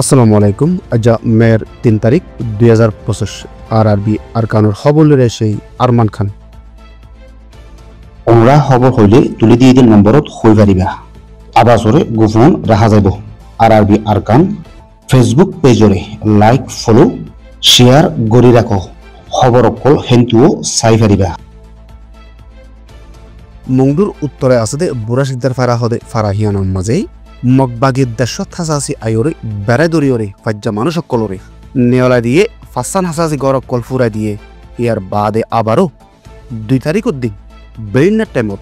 আসসালামু আলাইকুম। আজ মের 3 তারিখ 2025 আরআরবি আরকানুর খবরের সেই আরমান খান। ওমরা খবর হইলে তুলি দিয়ে দিন নম্বরত হই পারিবা আবাসরে গোপন রাখা যাইব। আরআরবি আরকান ফেসবুক পেজরে লাইক ফলো শেয়ার গড়ি রাখো খবর অকল হেন্তুও চাই পারিবা। মংডুর উত্তরে আছে দে বুড়া সিদ্ধার ফারা হদে ফারাহিয়ানোর মাঝে মগবাগির দেশ থাসাসি আয়রে বেড়াই দরিয়রে ফাজ্জা মানুষ অকলরে নেওলা দিয়ে ফাসান হাসাসি গড় অকল ফুরাই দিয়ে ইয়ার বাদে আবারও 2 তারিখের দিন বেইনার টাইমত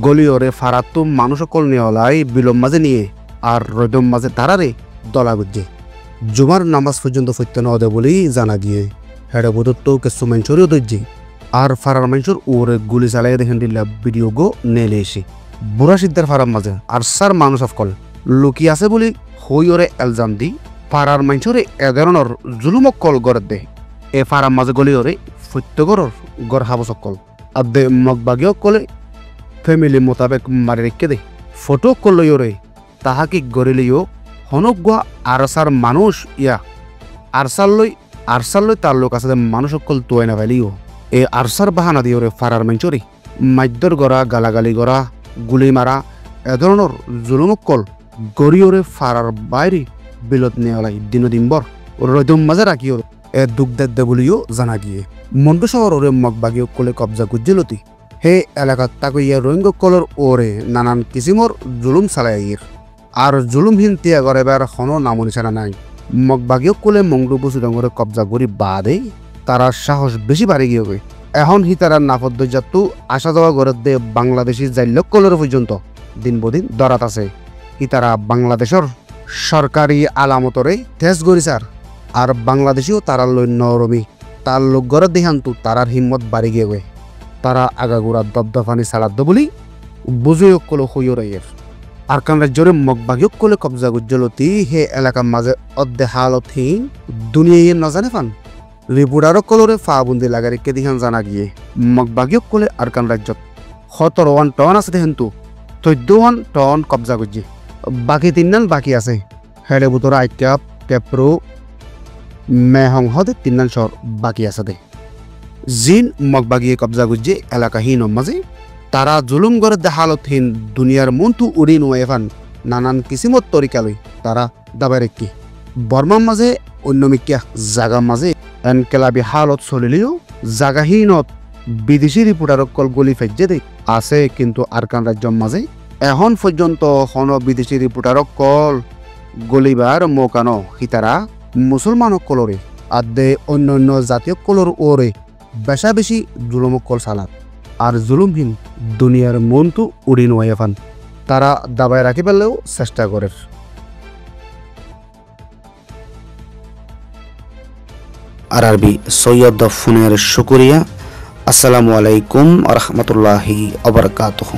গলিয়রে ফারাতো মানুষ অকল নেওলাই বিলম মাঝে নিয়ে আর রদম মাঝে তারারে দলা গুজে জুমার নামাজ পর্যন্ত ফৈত্য নদে বলেই জানা গিয়ে হেডে বোধত্ব কিছু মানুষেরও দর্জি আর ফারার মানুষের ওরে গুলি চালাই দেখেন দিল্লা ভিডিও গো নেলে এসে বুড়া সিদ্ধার ফারার মাঝে আর সার মানুষ অফকল লুকি আছে বলে হই ওরে এলজাম দি ফারার মানুষরে এ ধরনের জুলুমক কল গড়ে দে এ ফারার মাঝে গলি ওরে ফত্যগরর গড় হাবসকল আর দে মগবাগিও কলে ফ্যামিলি মোতাবেক মারি রেখে দে ফটো করলই ওরে তাহাকি গড়িলিও হনক গোয়া আরসার মানুষ ইয়া আরসাল লই তার লোক আছে মানুষ সকল তোয় না ফেলিও এ আরসার বাহানা দিয়ে ওরে ফারার মেঞ্চরি মাদ্যর গড়া গালাগালি গড়া গুলি মারা এ ধরনের জুলুমকল গড়িওরে ফারার বাইরে বিলত নেওয়ালাই দিনদিনবর রদম মাঝে রাখিও এ দুঃখ দে বলিও জানা গিয়ে মন্টু শহর ওরে মগবাগিও কলে কবজা গুজ্জিলতি হে এলাকাত তাকে ইয়া রোহিঙ্গ কলর ওরে নানান কিসিমর জুলুম চালাই আর জুলুমহীন তিয়া করে এবার হনো নামনিছানা নাই মগবাগিও কলে মংডু বসু ডঙ্গরে কবজা করি বাদে তারা সাহস বেশি বাড়ি গিয়ে গই এখন হি তারা নাফদ যাতু আসা যাওয়া করে দে বাংলাদেশি যাইল কলর পর্যন্ত দিন বদিন দরাত আছে হি তারা বাংলাদেশের সরকারি আলামতরে তেজ গরিসার আর বাংলাদেশিও তারা লই নরমি তার লোক গড়ে দেহান্তু তারার হিম্মত বাড়ি গিয়ে গই তারা আগাগোড়া দবদফানি ছাড়াদ্দ বলি বুঝেও কলো হইও রাইয়ের আরকান রাজ্যরে মগবাগিও কলে কবজা গুজ্জলতি হে এলাকার মাঝে অর্ধে হালতহীন দুনিয়ায় নজানে ফান রিপুডারও কলরে ফা বুন্দি লাগারে কেদিহান জানা গিয়ে মগবাগিও কলে আরকান রাজ্যত 17 টন আছে দেহেন্তু 14 টন কবজা গুজ্জি বাকি 3 বাকি আছে হেলে বুতর আইটাপ কেপ্রো মেহং হদে 3 শহর বাকি আছে দে জিন মগবাগিয়ে কবজা গুজ্জে এলাকাহীন মাঝে তারা জুলুম করে দেহালতহীন দুনিয়ার মন্তু উড়ি নোয়েফান নানান কিসিমত তরিকা লই তারা দাবাই রেখি বর্মার মাঝে অন্য মিকিয়া জাগা মাঝে এনকেলাবি হালত চলিলেও জাগাহীনত বিদেশি রিপোর্টারক কল গলি ফেজে দে আছে কিন্তু আরকান রাজ্যর মাঝে এখন পর্যন্ত হন বিদেশি রিপোর্টারক কল গলিবার মৌকানো হিতারা মুসলমানক কলরে আদে অন্য জাতীয় কলর ওরে বেশা বেশি জুলুমক কল সালাত আর জুলুমহীন দুনিয়ার মনটু উড়ি নোয়াইফান তারা দাবায় রাখি পেলেও চেষ্টা করে আরআরবি সৈয়দ ফোনের শুকরিয়া। আসসালামু আলাইকুম ওয়া রাহমাতুল্লাহি ওয়া বারাকাতুহু।